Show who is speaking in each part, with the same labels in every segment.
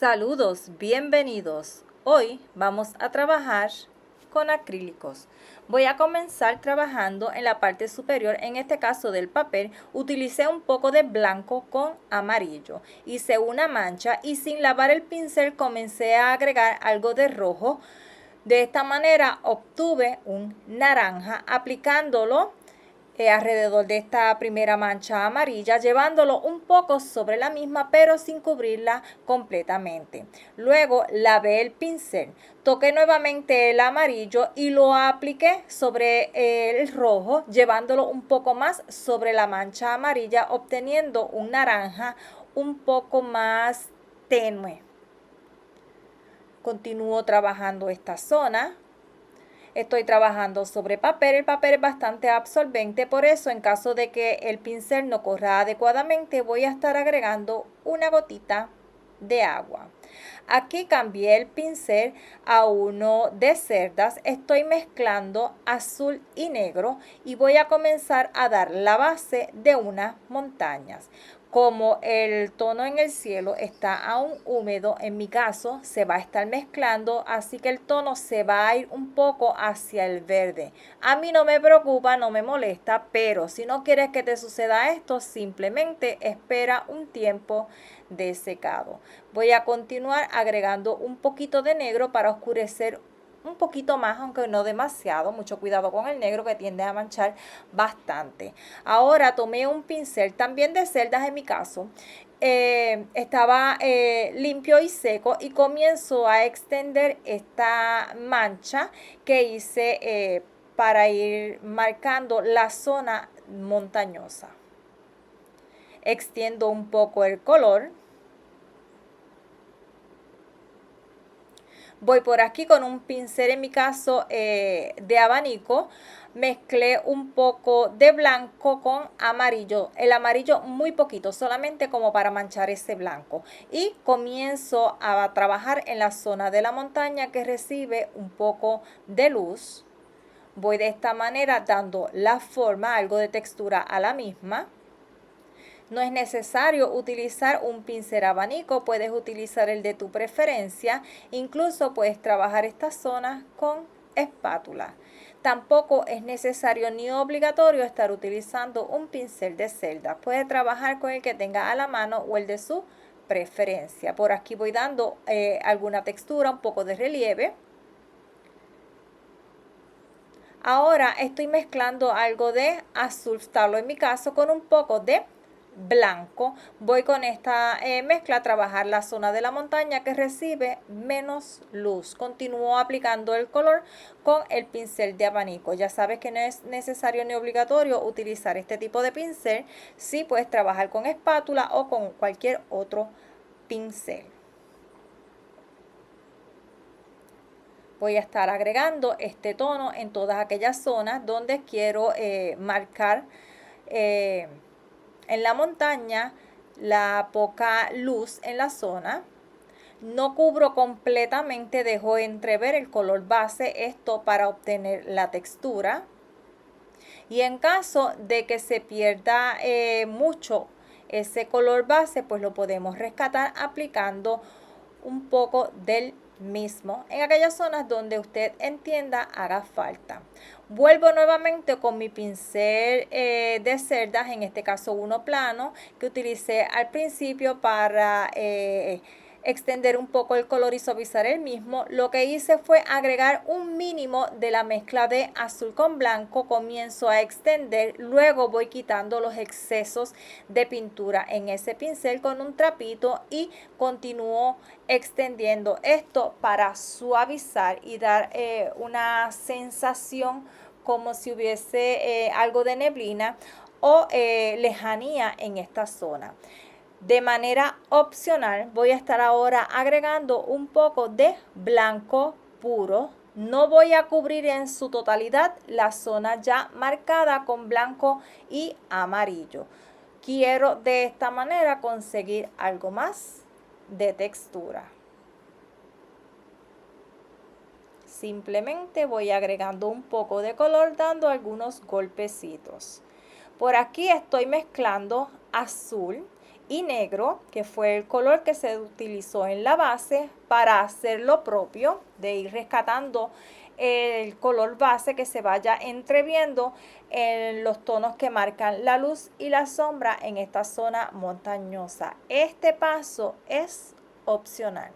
Speaker 1: Saludos, bienvenidos. Hoy vamos a trabajar con acrílicos. Voy a comenzar trabajando en la parte superior, en este caso del papel. Utilicé un poco de blanco con amarillo. Hice una mancha y sin lavar el pincel comencé a agregar algo de rojo. De esta manera obtuve un naranja aplicándolo alrededor de esta primera mancha amarilla, llevándolo un poco sobre la misma pero sin cubrirla completamente. Luego lavé el pincel, toqué nuevamente el amarillo y lo apliqué sobre el rojo, llevándolo un poco más sobre la mancha amarilla, obteniendo un naranja un poco más tenue. Continúo trabajando esta zona. Estoy trabajando sobre papel. El papel es bastante absorbente, por eso en caso de que el pincel no corra adecuadamente, voy a estar agregando una gotita de agua. Aquí cambié el pincel a uno de cerdas. Estoy mezclando azul y negro y voy a comenzar a dar la base de unas montañas. Como el tono en el cielo está aún húmedo, en mi caso se va a estar mezclando, así que el tono se va a ir un poco hacia el verde. A mí no me preocupa, no me molesta, pero si no quieres que te suceda esto, simplemente espera un tiempo de secado. Voy a continuar agregando un poquito de negro para oscurecer un poquito más, aunque no demasiado. Mucho cuidado con el negro que tiende a manchar bastante. Ahora tomé un pincel también de cerdas, en mi caso estaba limpio y seco, y comienzo a extender esta mancha que hice para ir marcando la zona montañosa. Extiendo un poco el color. Voy por aquí con un pincel, en mi caso de abanico, mezclé un poco de blanco con amarillo. El amarillo muy poquito, solamente como para manchar ese blanco. Y comienzo a trabajar en la zona de la montaña que recibe un poco de luz. Voy de esta manera dando la forma, algo de textura a la misma. No es necesario utilizar un pincel abanico, puedes utilizar el de tu preferencia. Incluso puedes trabajar esta zona con espátula. Tampoco es necesario ni obligatorio estar utilizando un pincel de cerdas. Puedes trabajar con el que tenga a la mano o el de su preferencia. Por aquí voy dando alguna textura, un poco de relieve. Ahora estoy mezclando algo de azul talo, en mi caso, con un poco de blanco. Voy con esta mezcla a trabajar la zona de la montaña que recibe menos luz. Continúo aplicando el color con el pincel de abanico. Ya sabes que no es necesario ni obligatorio utilizar este tipo de pincel. Sí puedes trabajar con espátula o con cualquier otro pincel. Voy a estar agregando este tono en todas aquellas zonas donde quiero marcar en la montaña la poca luz en la zona. No cubro completamente, dejo entrever el color base, esto para obtener la textura. Y en caso de que se pierda mucho ese color base, pues lo podemos rescatar aplicando un poco del mismo en aquellas zonas donde usted entienda haga falta. Vuelvo nuevamente con mi pincel de cerdas, en este caso uno plano, que utilicé al principio para extender un poco el color y suavizar el mismo. Lo que hice fue agregar un mínimo de la mezcla de azul con blanco. Comienzo a extender, luego voy quitando los excesos de pintura en ese pincel con un trapito y continúo extendiendo esto para suavizar y dar una sensación como si hubiese algo de neblina o lejanía en esta zona. De manera opcional voy a estar ahora agregando un poco de blanco puro. No voy a cubrir en su totalidad la zona ya marcada con blanco y amarillo. Quiero de esta manera conseguir algo más de textura. Simplemente voy agregando un poco de color, dando algunos golpecitos. Por aquí estoy mezclando azul y negro, que fue el color que se utilizó en la base para hacer lo propio, de ir rescatando el color base que se vaya entreviendo en los tonos que marcan la luz y la sombra en esta zona montañosa. Este paso es opcional.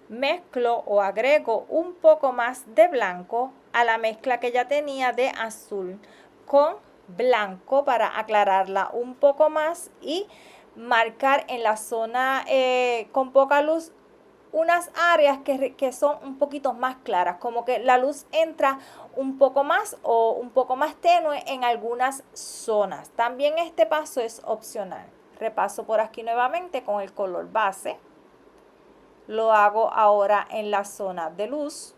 Speaker 1: Mezclo o agrego un poco más de blanco a la mezcla que ya tenía de azul con blanco para aclararla un poco más y marcar en la zona con poca luz unas áreas que son un poquito más claras, como que la luz entra un poco más o un poco más tenue en algunas zonas. También este paso es opcional. Repaso por aquí nuevamente con el color base. Lo hago ahora en la zona de luz.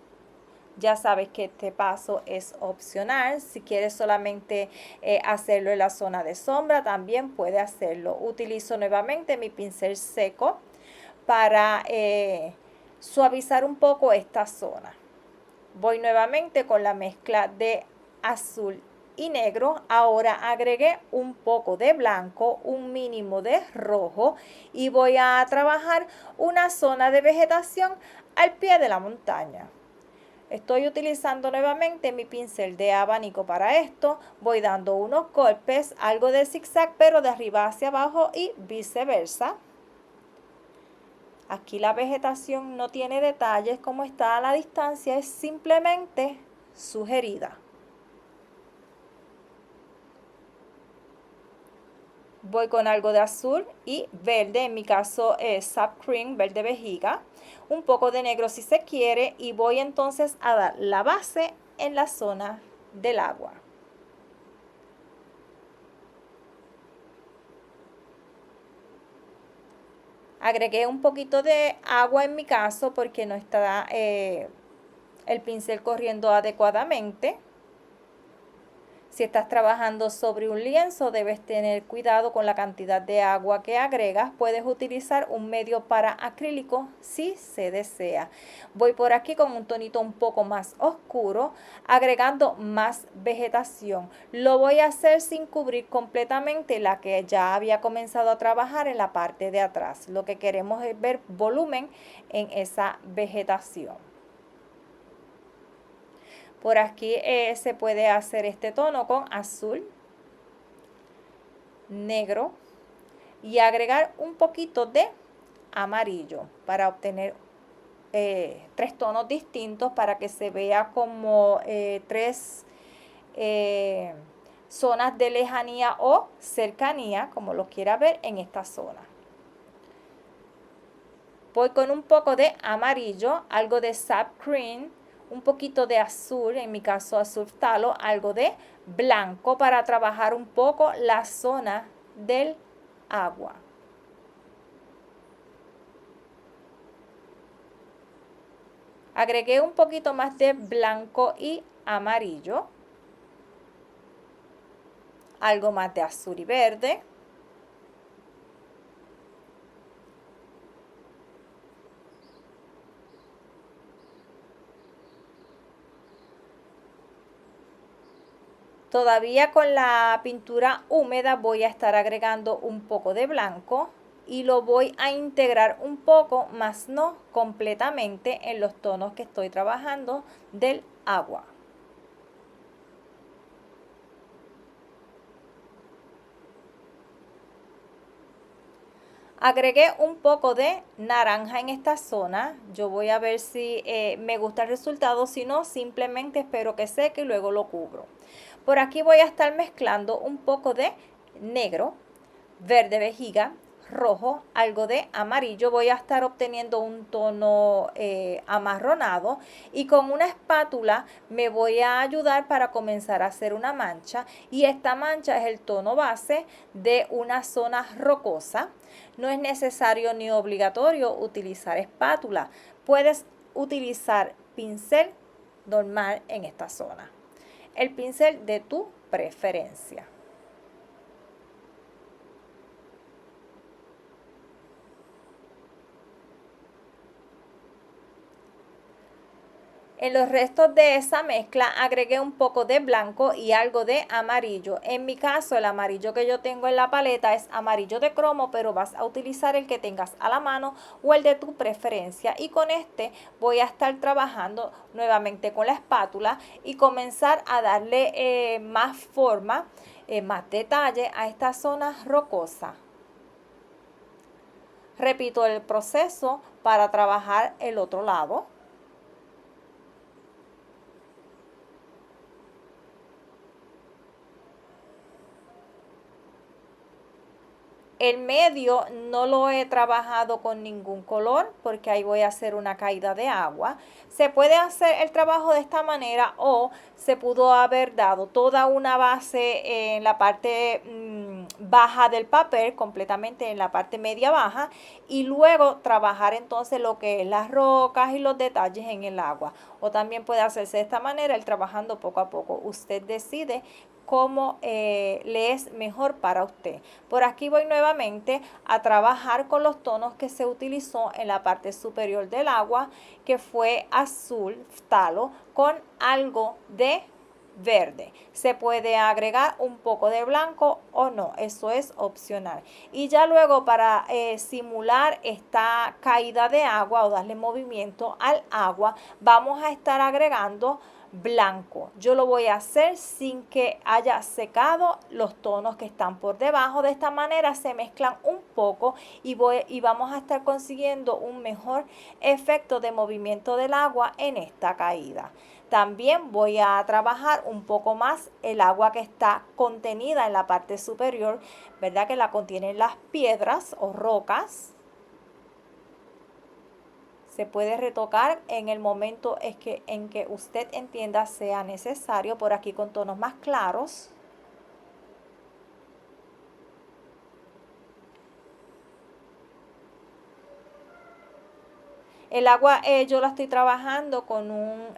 Speaker 1: Ya sabes que este paso es opcional. Si quieres solamente hacerlo en la zona de sombra, también puede hacerlo. Utilizo nuevamente mi pincel seco para suavizar un poco esta zona. Voy nuevamente con la mezcla de azul y negro. Ahora agregué un poco de blanco, un mínimo de rojo y voy a trabajar una zona de vegetación al pie de la montaña. Estoy utilizando nuevamente mi pincel de abanico para esto. Voy dando unos golpes, algo de zigzag, pero de arriba hacia abajo y viceversa. Aquí la vegetación no tiene detalles, como está a la distancia, es simplemente sugerida. Voy con algo de azul y verde, en mi caso es Sap Cream, verde vejiga, un poco de negro si se quiere, y voy entonces a dar la base en la zona del agua. Agregué un poquito de agua en mi caso porque no está el pincel corriendo adecuadamente. Si estás trabajando sobre un lienzo, debes tener cuidado con la cantidad de agua que agregas. Puedes utilizar un medio para acrílico si se desea. Voy por aquí con un tonito un poco más oscuro, agregando más vegetación. Lo voy a hacer sin cubrir completamente la que ya había comenzado a trabajar en la parte de atrás. Lo que queremos es ver volumen en esa vegetación. Por aquí se puede hacer este tono con azul, negro y agregar un poquito de amarillo para obtener tres tonos distintos para que se vea como tres zonas de lejanía o cercanía, como lo quiera ver en esta zona. Voy con un poco de amarillo, algo de Sap Cream, un poquito de azul, en mi caso azul talo, algo de blanco para trabajar un poco la zona del agua. Agregué un poquito más de blanco y amarillo, algo más de azul y verde. Todavía con la pintura húmeda voy a estar agregando un poco de blanco y lo voy a integrar un poco, más no completamente, en los tonos que estoy trabajando del agua. Agregué un poco de naranja en esta zona. Yo voy a ver si me gusta el resultado, si no, simplemente espero que seque y luego lo cubro. Por aquí voy a estar mezclando un poco de negro, verde vejiga, rojo, algo de amarillo. Voy a estar obteniendo un tono amarronado y con una espátula me voy a ayudar para comenzar a hacer una mancha, y esta mancha es el tono base de una zona rocosa. No es necesario ni obligatorio utilizar espátula, puedes utilizar pincel normal en esta zona. el pincel de tu preferencia. En los restos de esa mezcla agregué un poco de blanco y algo de amarillo. En mi caso, el amarillo que yo tengo en la paleta es amarillo de cromo, pero vas a utilizar el que tengas a la mano o el de tu preferencia. Y con este voy a estar trabajando nuevamente con la espátula y comenzar a darle más forma, más detalle a esta zona rocosa. Repito el proceso para trabajar el otro lado. El medio no lo he trabajado con ningún color porque ahí voy a hacer una caída de agua. Se puede hacer el trabajo de esta manera o se pudo haber dado toda una base en la parte baja del papel, completamente en la parte media baja, y luego trabajar entonces lo que es las rocas y los detalles en el agua. O también puede hacerse de esta manera, el trabajando poco a poco. Usted decide cómo le es mejor para usted. Por aquí voy nuevamente a trabajar con los tonos que se utilizó en la parte superior del agua, que fue azul talo con algo de verde. Se puede agregar un poco de blanco o no, eso es opcional. Y ya luego para simular esta caída de agua o darle movimiento al agua, vamos a estar agregando blanco. Yo lo voy a hacer sin que haya secado los tonos que están por debajo. De esta manera se mezclan un poco y vamos a estar consiguiendo un mejor efecto de movimiento del agua en esta caída. También voy a trabajar un poco más el agua que está contenida en la parte superior, ¿verdad? Que la contienen las piedras o rocas. Se puede retocar en el momento en que usted entienda sea necesario, por aquí con tonos más claros. El agua yo la estoy trabajando con un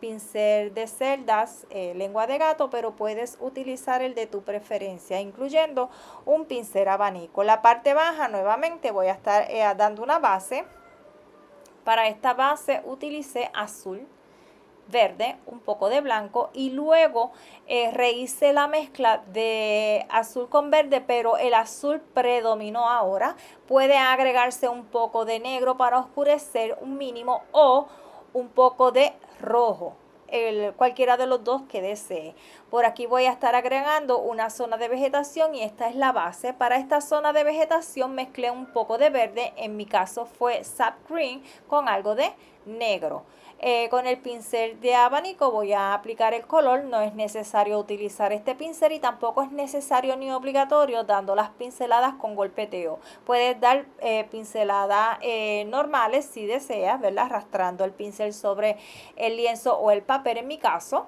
Speaker 1: pincel de cerdas, lengua de gato, pero puedes utilizar el de tu preferencia, incluyendo un pincel abanico. La parte baja nuevamente voy a estar dando una base. Para esta base utilicé azul, verde, un poco de blanco y luego rehice la mezcla de azul con verde, pero el azul predominó ahora. Puede agregarse un poco de negro para oscurecer un mínimo o un poco de rojo. Cualquiera de los dos que desee. Por aquí voy a estar agregando una zona de vegetación y esta es la base. Para esta zona de vegetación mezclé un poco de verde, en mi caso fue sap green con algo de negro. Con el pincel de abanico voy a aplicar el color. No es necesario utilizar este pincel y tampoco es necesario ni obligatorio dando las pinceladas con golpeteo. Puedes dar pinceladas normales si deseas, ¿verdad? Arrastrando el pincel sobre el lienzo o el papel en mi caso.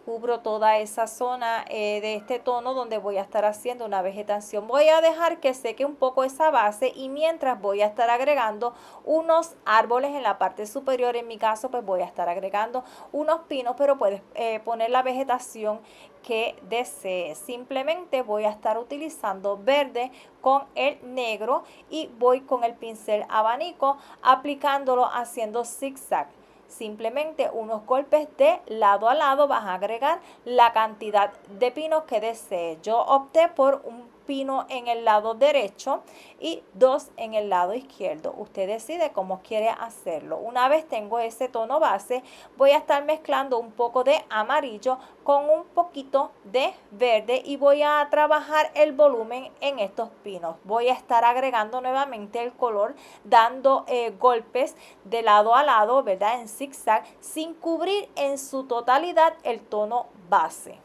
Speaker 1: Cubro toda esa zona de este tono donde voy a estar haciendo una vegetación. Voy a dejar que seque un poco esa base y mientras voy a estar agregando unos árboles en la parte superior. En mi caso pues voy a estar agregando unos pinos, pero puedes poner la vegetación que desees. Simplemente voy a estar utilizando verde con el negro y voy con el pincel abanico aplicándolo haciendo zigzag. Simplemente unos golpes de lado a lado, vas a agregar la cantidad de pinos que desees. Yo opté por un pino en el lado derecho y dos en el lado izquierdo. Usted decide cómo quiere hacerlo. Una vez tengo ese tono base, voy a estar mezclando un poco de amarillo con un poquito de verde y voy a trabajar el volumen en estos pinos. Voy a estar agregando nuevamente el color, dando golpes de lado a lado, ¿verdad? En zigzag, sin cubrir en su totalidad el tono base.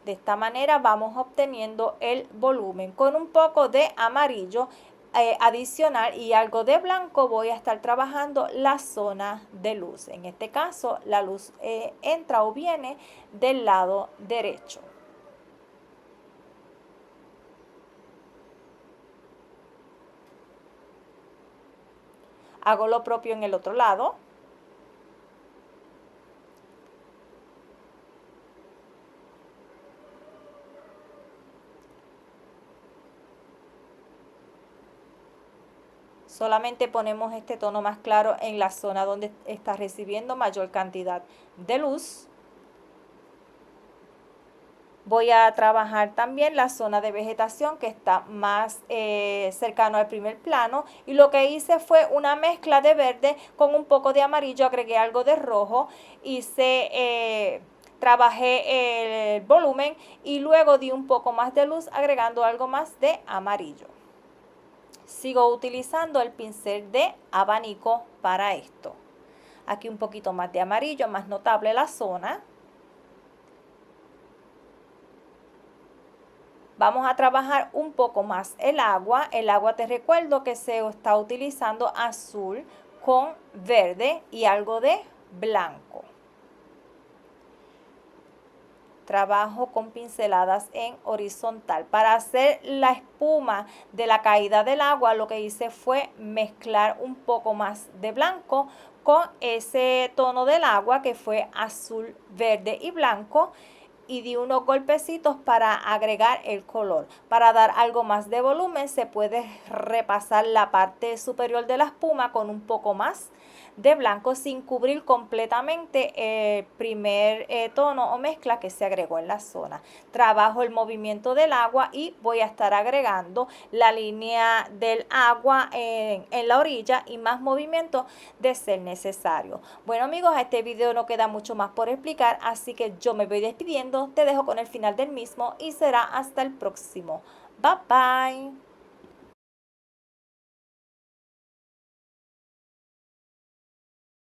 Speaker 1: De esta manera vamos obteniendo el volumen. Con un poco de amarillo adicional y algo de blanco voy a estar trabajando la zona de luz. En este caso la luz entra o viene del lado derecho. Hago lo propio en el otro lado. Solamente ponemos este tono más claro en la zona donde está recibiendo mayor cantidad de luz. Voy a trabajar también la zona de vegetación que está más cercano al primer plano. Y lo que hice fue una mezcla de verde con un poco de amarillo. Agregué algo de rojo. Trabajé el volumen y luego di un poco más de luz agregando algo más de amarillo. Sigo utilizando el pincel de abanico para esto. Aquí un poquito más de amarillo, más notable la zona. Vamos a trabajar un poco más el agua. El agua te recuerdo que se está utilizando azul con verde y algo de blanco. Trabajo con pinceladas en horizontal. Para hacer la espuma de la caída del agua, lo que hice fue mezclar un poco más de blanco con ese tono del agua que fue azul, verde y blanco. Y di unos golpecitos para agregar el color. Para dar algo más de volumen se puede repasar la parte superior de la espuma con un poco más de blanco sin cubrir completamente el primer tono o mezcla que se agregó en la zona. Trabajo el movimiento del agua y voy a estar agregando la línea del agua en la orilla y más movimiento de ser necesario. Bueno amigos, a este video no queda mucho más por explicar, así que yo me voy despidiendo. Te dejo con el final del mismo y será hasta el próximo. Bye bye.